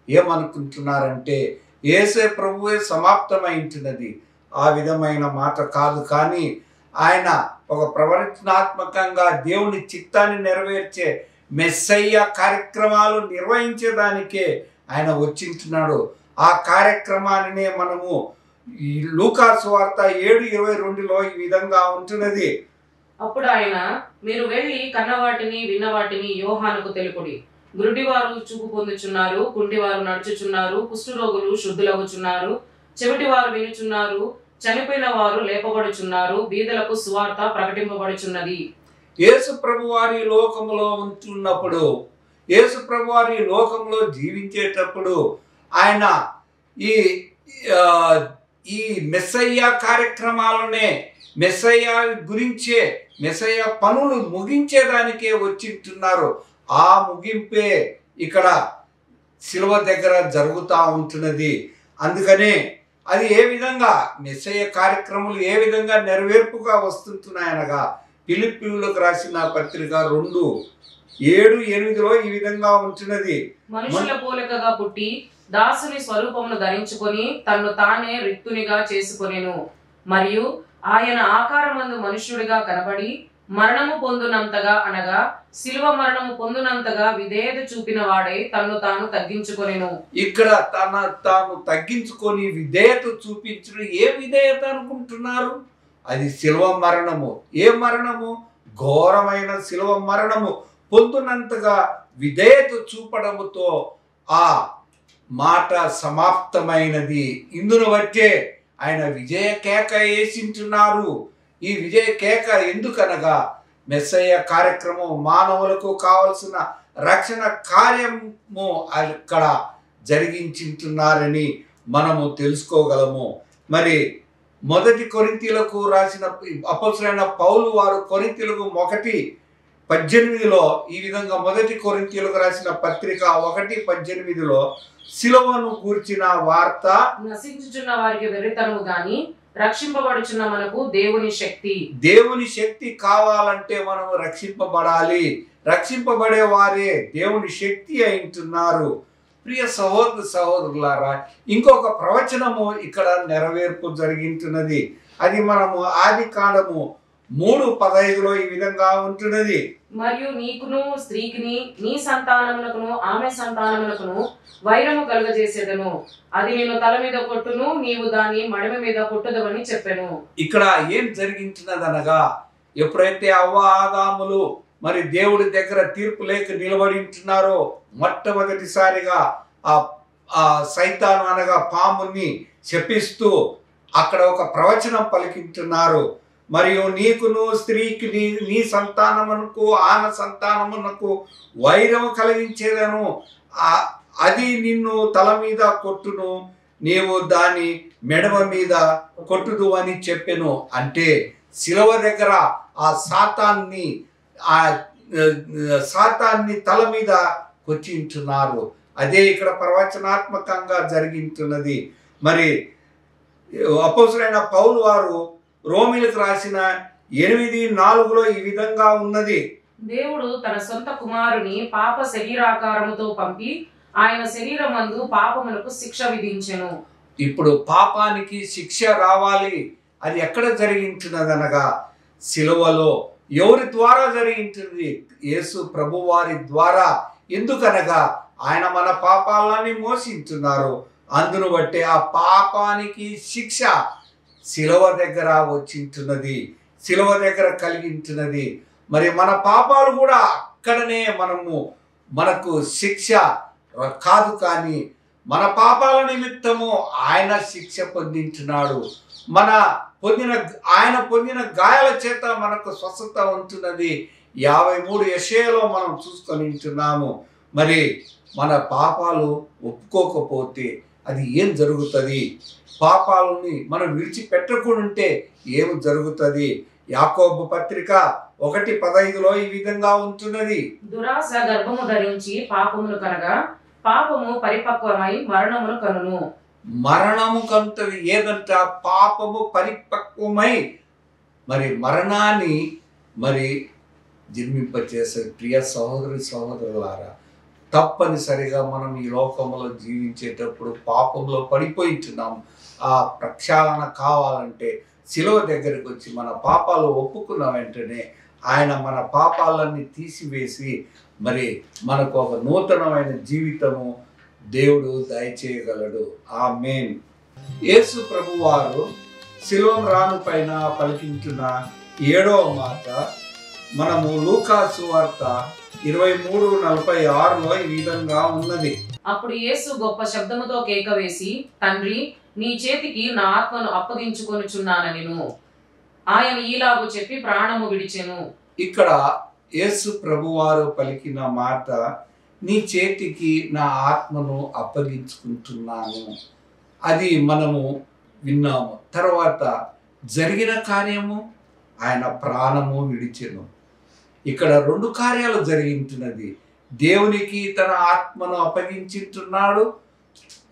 [SPEAKER 4] ఏమనుకుంటున్నారంటే యేసే ప్రభువే సమాప్తమైంటున్నది. ఆ విధమైన మాట కాదు, కానీ ఆయన ఒక ప్రవచనాత్మకంగా దేవుని చిత్తాన్ని నెరవేర్చే మెస్సయ్య కార్యక్రమాలు నిర్వహించేదానికే ఆయన వచ్చింటున్నాడు. ఆ కార్యక్రమాన్ని మనము ఈ లూకా సువార్త 7:22లో ఈ విధంగా ఉంటున్నది.
[SPEAKER 5] అప్పుడు ఆయన, మీరు వెళ్లి కన్నవాటిని విన్నవాటిని యోహానుకు తెలుపుడి. గురుడివారు చూపు పొందుచున్నారు, కుంటివారు నడుచుచున్నారు, కుష్ఠరోగులు శుద్ధులవుచున్నారు, చెవిటివారు వినుచున్నారు, చనిపోయిన వారు లేపబడుచున్నారు, బీదలకు సువార్త ప్రకటింపబడుచున్నది.
[SPEAKER 4] యేసు ప్రభువారి లోకములో ఉంటున్నప్పుడు, యేసు ప్రభువారి లోకంలో జీవించేటప్పుడు ఆయన ఈ మెస్సయ్య కార్యక్రమాలనే మెస్సయ్య గురించే మెస్సయ్య పనులు ముగించేదానికే వచ్చింటున్నారు. ఆ ముగింపే ఇక్కడ శిలువ దగ్గర జరుగుతూ ఉంటున్నది. అందుకనే అది ఏ విధంగా మెస్సయ్య కార్యక్రమాలు ఏ విధంగా నెరవేర్పుగా వస్తుంటున్నాయనగా ఫిలిప్పీయులకు రాసిన పత్రిక 2:7-8లో ఈ విధంగా ఉంటున్నది.
[SPEAKER 5] మనుషుల పోలికగా పుట్టి దాసుని స్వరూపమును ధరించుకొని తన్ను తానే రిక్తునిగా చేసుకొనెను. మరియు ఆయన ఆకారమందు మనుష్యుడిగా కనబడి మరణము పొందునంతగా అనగా శిలువ మరణము పొందునంతగా విధేయత చూపిన వాడే తన్ను తాను తగ్గించుకొనెను.
[SPEAKER 4] ఇక్కడ తాను తగ్గించుకొని విధేయత చూపించడం ఏ విధేయత అనుకుంటున్నారు? అది శిలువ మరణము. ఏ మరణము? ఘోరమైన శిలువ మరణము పొందునంతగా విధేయత చూపడముతో ఆ మాట సమాప్తమైనది. ఇందును బట్టే ఆయన విజయ కేక వేసింటున్నారు. ఈ విజయ కేక ఎందుకనగా మెస్సయ్య కార్యక్రమం మానవులకు కావలసిన రక్షణ కార్యము అక్కడ జరిగించుంటున్నారని మనము తెలుసుకోగలము. మరి 1 కొరింథీయులకు రాసిన అపోస్తలుడైన పౌలు వారు కొరింథీయులకు 1:18లో ఈ విధంగా 1 కొరింథీయులకు రాసిన పత్రిక 1:18లో శిలువను గూర్చిన వార్త
[SPEAKER 5] నశించుచున్న వారికి వెర్రితనము గాని రక్షింపబడుచున్న మనకు దేవుని శక్తి.
[SPEAKER 4] దేవుని శక్తి కావాలంటే మనము రక్షింపబడాలి. రక్షింపబడే వారే దేవుని శక్తి అయింటున్నారు. ప్రియ సహోదరులారా, ఇంకొక ప్రవచనము ఇక్కడ నెరవేర్పు జరిగింటున్నది. అది మనము ఆదికాండము 3:15లో ఈ విధంగా ఉంటున్నది.
[SPEAKER 5] మరియు నీకును స్త్రీకిని నీ సంతానమునకును ఆమె సంతానమునకును వైరము కలుగజేసేదను. అది నేను తల మీద కొట్టును, నీవు దాన్ని మడమ మీద కొట్టుదవని చెప్పెను.
[SPEAKER 4] ఇక్కడ ఏం జరిగించినదనగా ఎప్పుడైతే అవ్వ ఆదాములు మరి దేవుడి దగ్గర తీర్పు లేక నిలబడి ఉంటున్నారో మొట్టమొదటిసారిగా ఆ సైతాను అనగా పాముని శపిస్తూ అక్కడ ఒక ప్రవచనం పలికింటున్నారు. మరియు నీకును స్త్రీకి నీ సంతానమునకు ఆమె సంతానమునకు వైరము కలిగించేదను, అది నిన్ను తల మీద కొట్టును, నీవు దాని మెడమ మీద కొట్టుదు అని చెప్పెను. అంటే శిలువ దగ్గర ఆ సాతాన్ని తల మీద కొచ్చింటున్నారు. అదే ఇక్కడ ప్రవచనాత్మకంగా జరిగింటున్నది. మరి అపోస్తలుడైన పౌలు వారు రోమీలకు రాసిన 8:4లో ఈ విధంగా ఉన్నది.
[SPEAKER 5] దేవుడు తన సొంత కుమారుని పాప శరీరాకారముతో పంపి ఆయన శరీరమందు పాపములకు శిక్ష విధించెను.
[SPEAKER 4] ఇప్పుడు పాపానికి శిక్ష రావాలి. అది ఎక్కడ జరిగించున్నదనగా శిలువలో. ఎవరి ద్వారా జరిగించింది? యేసు ప్రభువారి ద్వారా. ఎందుకనగా ఆయన మన పాపాలని మోసించున్నారు. అందును బట్టి ఆ పాపానికి శిక్ష శిలువ దగ్గర వచ్చింటున్నది, శిలువ దగ్గర కలిగించున్నది. మరి మన పాపాలు కూడా అక్కడనే మనకు శిక్ష కాదు, కానీ మన పాపాల నిమిత్తము ఆయన శిక్ష పొందించున్నాడు. ఆయన పొందిన గాయాల చేత మనకు స్వస్థత ఉంటున్నది. 53 యెషయాలో మనం చూసుకొని ఉంటున్నాము. మరి మన పాపాలు ఒప్పుకోకపోతే అది ఏం జరుగుతుంది, పాపాలని మనం విడిచిపెట్టకుంటే ఏం జరుగుతుంది. యాకోబు పత్రిక 1:15 ఈ విధంగా ఉంటున్నది,
[SPEAKER 5] దురాశ గర్భము ధరించి పాపమును కనగా పాపము పరిపక్వమై మరణమును కనును.
[SPEAKER 4] మరణము కంటది ఏదంట, పాపము పరిపక్వమై మరి మరణాన్ని మరి జన్మింపచేసే. ప్రియ సహోదరి సహోదరులారా, తప్పనిసరిగా మనం ఈ లోకంలో జీవించేటప్పుడు పాపంలో పడిపోయింటున్నాం. ఆ ప్రక్షాళన కావాలంటే శిలువ దగ్గరికి వచ్చి మన పాపాలు ఒప్పుకున్న వెంటనే ఆయన మన పాపాలన్నీ తీసివేసి మరి మనకు ఒక నూతనమైన జీవితము దేవుడు దయచేయగలడు. ఆమేన్. యేసు ప్రభువారు శిలువ రాను పైన పలికించిన 7వ మాట మనము లూకా సువార్త 23:46 ఈ విధంగా ఉన్నది.
[SPEAKER 5] అప్పుడు యేసు గొప్ప శబ్దముతో కేక వేసి, తండ్రి, నీ చేతికి నా ఆత్మను అప్పగించుకొనుచున్నానెను. ఆయన ఈలాగు చెప్పి ప్రాణము విడిచెను.
[SPEAKER 4] ఇక్కడ యేసు ప్రభువారు పలికిన మాట, నీ చేతికి నా ఆత్మను అప్పగించుకుంటున్నాను, అది మనము విన్నాము. తర్వాత జరిగిన కార్యము ఆయన ప్రాణము విడిచెను. ఇక్కడ 2 కార్యాలు జరిగింటున్నది. దేవునికి తన ఆత్మను అప్పగించుతున్నాడు,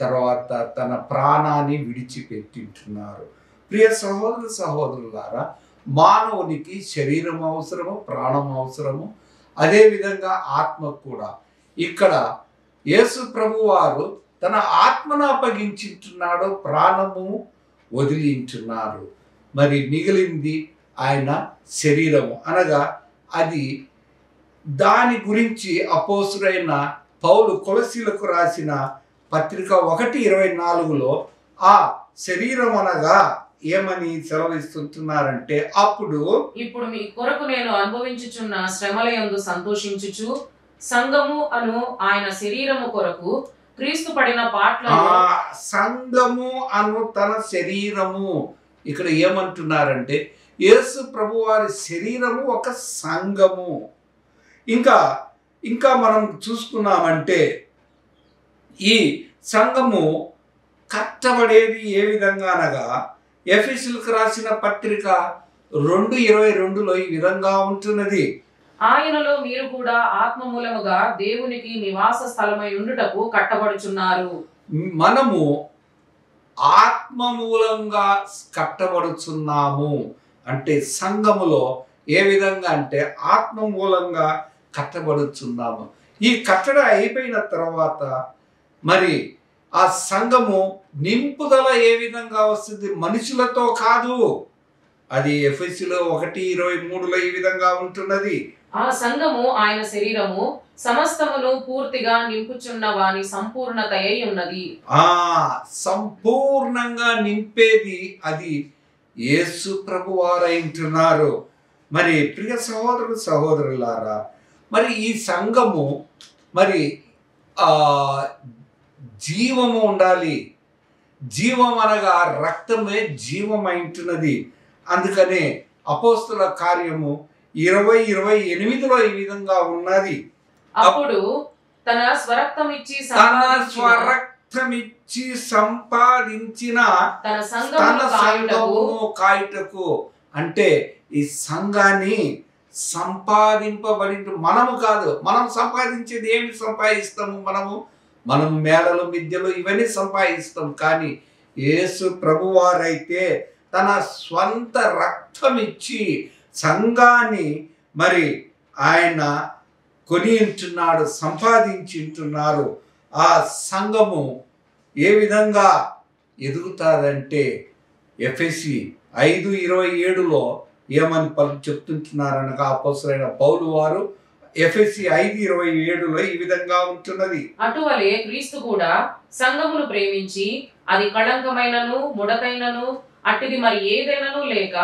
[SPEAKER 4] తర్వాత తన ప్రాణాన్ని విడిచిపెట్టింటున్నారు. ప్రియ సహోదరు సహోదరులారా, మానవునికి శరీరం అవసరము, ప్రాణం అవసరము, అదేవిధంగా ఆత్మ కూడా. ఇక్కడ యేసు ప్రభువారు తన ఆత్మను అప్పగించుతున్నాడు, ప్రాణము వదిలింటున్నారు. మరి మిగిలింది ఆయన శరీరము, అనగా అది దాని గురించి అపోస్తుడైన పౌలు కొలసీలకు రాసిన పత్రిక 1:24 ఆ శరీరం అనగా ఏమని సెలవిస్తున్నారంటే, ఇప్పుడు
[SPEAKER 5] మీ కొరకు నేను అనుభవించుచున్న శ్రమలయందు సంతోషించుచు సంఘము అను ఆయన శరీరము కొరకు క్రీస్తు పడిన పాటలను.
[SPEAKER 4] సంఘము అను తన శరీరము, ఇక్కడ ఏమంటున్నారంటే యేసు ప్రభువారి శరీరము ఒక సంఘము. ఇంకా మనం చూసుకున్నామంటే ఈ సంఘము కట్టబడేది ఏ విధంగా అనగా ఎఫెసీయులకు రాసిన పత్రిక 2:22 ఈ విధంగా ఉంటున్నది.
[SPEAKER 5] ఆయనలో మీరు కూడా ఆత్మ మూలముగా దేవునికి నివాస స్థలమై ఉండుటకు కట్టబడుచున్నారు.
[SPEAKER 4] మనము ఆత్మ మూలంగా కట్టబడుచున్నాము అంటే సంఘములో ఏ విధంగా అంటే ఆత్మ మూలంగా కట్టబడుచున్నాము. ఈ కట్టడ అయిపోయిన తర్వాత మరి ఆ సంఘము నింపుదల ఏ విధంగా వస్తుంది, మనుషులతో కాదు. అది ఎఫెసీయులు 1:23 ఈ విధంగా ఉంటున్నది.
[SPEAKER 5] ఆ సంఘము ఆయన శరీరము సమస్తమును పూర్తిగా నింపుచున్న వాని సంపూర్ణత అయి ఉన్నది.
[SPEAKER 4] సంపూర్ణంగా నింపేది అది యేసు ప్రభువారైంటున్నారు. మరి ప్రియ సహోదరు సహోదరులారా, మరి ఈ సంఘము మరి జీవము ఉండాలి. జీవం అనగా రక్తమే జీవమైంటున్నది. అందుకనే అపోస్తుల కార్యము 20:28 ఈ విధంగా ఉన్నది.
[SPEAKER 5] అప్పుడు తన స్వరక్తమిచ్చి
[SPEAKER 4] సంపాదించిన తన సంఘమును కాయుటకు, అంటే ఈ సంఘాన్ని సంపాదింపబడి మనము కాదు, మనం సంపాదించేది ఏమి సంపాదిస్తాము, మనం మేళలు మిద్దెలు ఇవన్నీ సంపాదిస్తాం. కానీ యేసు ప్రభువారైతే తన స్వంత రక్తమిచ్చి సంఘాన్ని మరి ఆయన కొని ఉంటున్నాడు, సంపాదించుంటున్నారు. ఆ సంఘము ఏ విధంగా ఎదుగుతాదంటే ఎఫెసీ 5:27 ఏమని చెప్తుంటున్నారనగా అపోస్తలుడైన పౌలు వారు ఎఫెసీ 5:27 ఈ విధంగా ఉంటున్నది.
[SPEAKER 5] అటువలే క్రీస్తు కూడా సంఘమును ప్రేమించి అది కళంకమైనను ముడతైనను అట్టిది మరి ఏదైనను లేక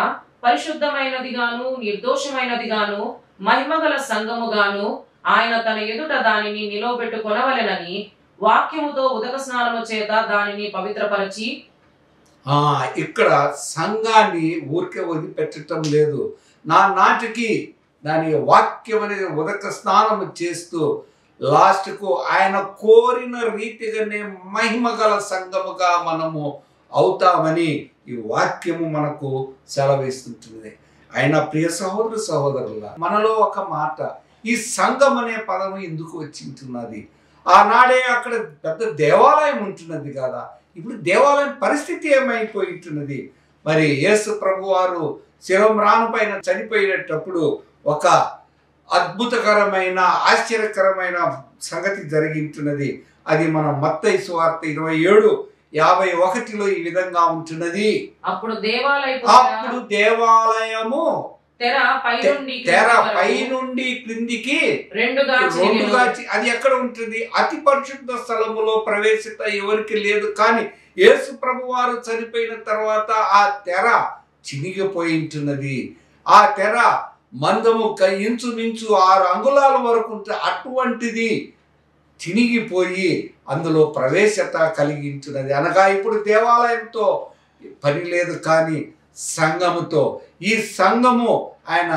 [SPEAKER 5] పరిశుద్ధమైనదిగాను నిర్దోషమైనదిగాను మహిమగల సంఘముగాను ఆయన తన ఎదుట దానిని నిలవబెట్టుకొనవలెనని వాక్యముతో ఉదక స్నానము చేత దానిని పవిత్రపరచి.
[SPEAKER 4] ఇక్కడ సంఘాన్ని ఊరికే వదిలిపెట్టడం లేదు. నాటికి దాని వాక్యం అనేది ఉదక స్నానము చేస్తూ లాస్ట్కు ఆయన కోరిన రీతిగానే మహిమ గల సంఘముగా మనము అవుతామని ఈ వాక్యము మనకు సెలవిస్తుంటుంది. అయినా ప్రియ సహోదరు సహోదరుల, మనలో ఒక మాట, ఈ సంఘం అనే పదము ఎందుకు వచ్చింటున్నది? ఆనాడే అక్కడ పెద్ద దేవాలయం ఉంటున్నది కదా, ఇప్పుడు దేవాలయం పరిస్థితి ఏమైపోయింటున్నది? మరి యేసు ప్రభు వారు శిలోమ్రాను పైన చనిపోయేటప్పుడు ఒక అద్భుతకరమైన ఆశ్చర్యకరమైన సంగతి జరిగింటున్నది. అది మనం మత్తయి సువార్త 27:51 ఈ విధంగా ఉంటున్నది.
[SPEAKER 5] అప్పుడు
[SPEAKER 4] దేవాలయము తెర పై నుండి క్రిందికి రెండుగా అది ఎక్కడ ఉంటుంది? అతి పరిశుద్ధ స్థలములో ప్రవేశిత ఎవరికి లేదు. కానీ యేసు ప్రభు వారు చనిపోయిన తర్వాత ఆ తెర చినిగిపోయింటున్నది. ఆ తెర మందము ఇంచుమించు 6 అంగుళాల వరకు ఉంటే అటువంటిది చినిగిపోయి అందులో ప్రవేశత కలిగించున్నది. అనగా ఇప్పుడు దేవాలయంతో పని లేదు, కానీ సంఘముతో. ఈ సంఘము ఆయన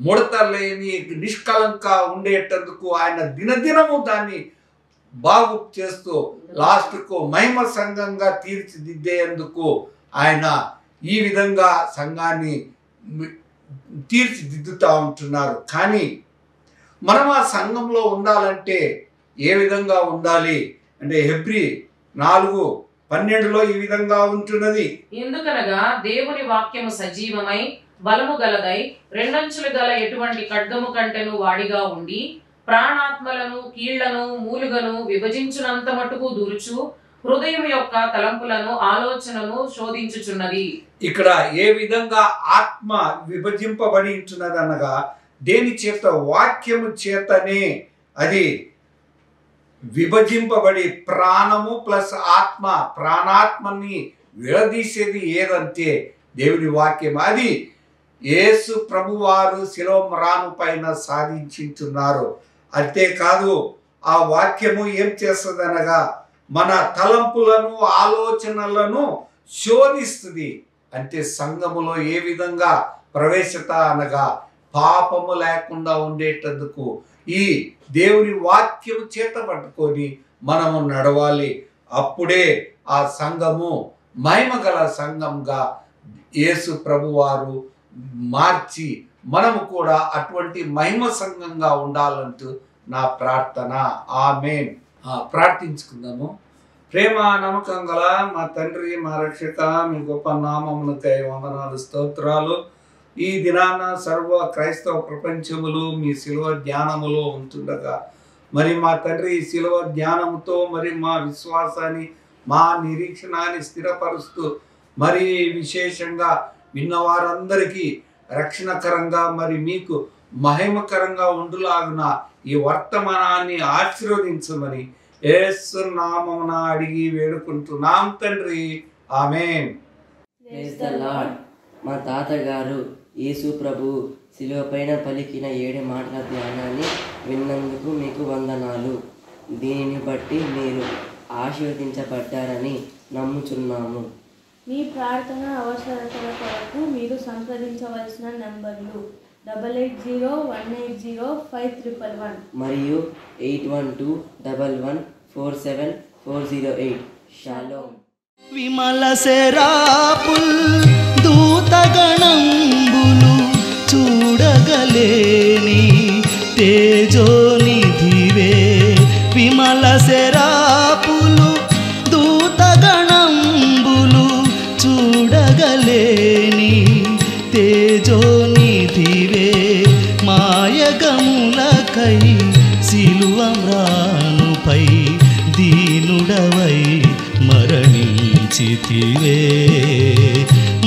[SPEAKER 4] ముడత లేని నిష్కలంక ఉండేటందుకు ఆయన దినదినము దాన్ని బాగు చేస్తూ లాస్ట్కు మహిమ సంఘంగా తీర్చిదిద్దేందుకు ఆయన ఈ విధంగా సంఘాన్ని తీర్చిదిద్దుతూ ఉంటున్నారు. కానీ మనం ఆ సంఘంలో ఉండాలంటే ఏ విధంగా ఉండాలి అంటే హెబ్రీ 4:12 ఈ విధంగా ఉంటున్నది.
[SPEAKER 5] ఎందుకనగా దేవుని వాక్యము సజీవమై బలము గలదై రెండంచులు గల ఎటువంటి ఖడ్గము కంటెను వాడిగా ఉండి ప్రాణాత్మలను కీళ్లను మూలుగను విభజించునంత మటుకు దూర్చు హృదయం యొక్క తలంపులను ఆలోచనను శోధించుచున్నది.
[SPEAKER 4] ఇక్కడ ఏ విధంగా ఆత్మ విభజింపబడి ఉంటున్నది అనగా దేని చేత? వాక్యము చేతనే అది విభజింపబడి ప్రాణము ప్లస్ ఆత్మ, ప్రాణాత్మని విడదీసేది ఏదంటే దేవుని వాక్యం. అది యేసు ప్రభువారు శిలోమ్రాను పైన సాధించుతున్నారు. అంతేకాదు ఆ వాక్యము ఏం చేస్తుంది అనగా మన తలంపులను ఆలోచనలను శోధిస్తుంది. అంటే సంఘములో ఏ విధంగా ప్రవేశత అనగా పాపము లేకుండా ఉండేటందుకు ఈ దేవుని వాక్యము చేత పట్టుకొని మనము నడవాలి. అప్పుడే ఆ సంఘము మహిమగల సంఘంగా యేసు ప్రభువారు మార్చి మనము కూడా అటువంటి మహిమ సంఘంగా ఉండాలంటూ నా ప్రార్థన. ఆమేన్. ప్రార్థించుకుందాము. ప్రేమ నమ్మకం గల మా తండ్రి, మా రక్షక, మీ గొప్ప నామమునకై వందనాలు, స్తోత్రాలు. ఈ దినాన సర్వ క్రైస్తవ ప్రపంచములు మీ శిలువ ధ్యానములో ఉంటుండగా మరి మా తండ్రి ఈ శిలువ ధ్యానముతో మరి మా విశ్వాసాన్ని, మా నిరీక్షణాన్ని స్థిరపరుస్తూ మరి విశేషంగా విన్నవారందరికీ రక్షణకరంగా మరి మీకు మహిమకరంగా ఉండులాగున ఈ వర్తమానాన్ని ఆశీర్వదించమని యేసు నామమున అడిగి వేడుకుంటున్నాం తండ్రి. ఆమేన్.
[SPEAKER 6] Praise the lord. మా తాతగారు యేసు ప్రభు శిలువ పైన పలికిన 7 మాటల ధ్యానాన్ని విన్నందుకు మీకు వందనాలు. దీనిని బట్టి మీరు ఆశీర్వదించబడ్డారని నమ్ముచున్నాము.
[SPEAKER 7] మీ ప్రార్థన అవసరతల కొరకు మీరు సంప్రదించవలసిన నంబర్లు 8801805311
[SPEAKER 6] మరియు 8121147408. షాలోమ్.
[SPEAKER 1] విమల శరాపుల్ దూతగణంబులు చూడగలేని తేజోనిధివే. విమల శరాపులు దూతగణంబులు చూడగలేని తేజోనిధివే. మాయగములకై సిలువమ్రానుపై దీనుడవై మరణించితివే.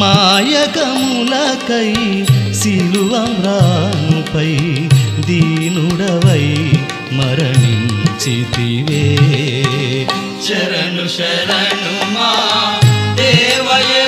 [SPEAKER 1] మాయగములకై సిలువమ్రానుపై దీనుడవై మరణించితివే. శరణు శరణు మా దేవయే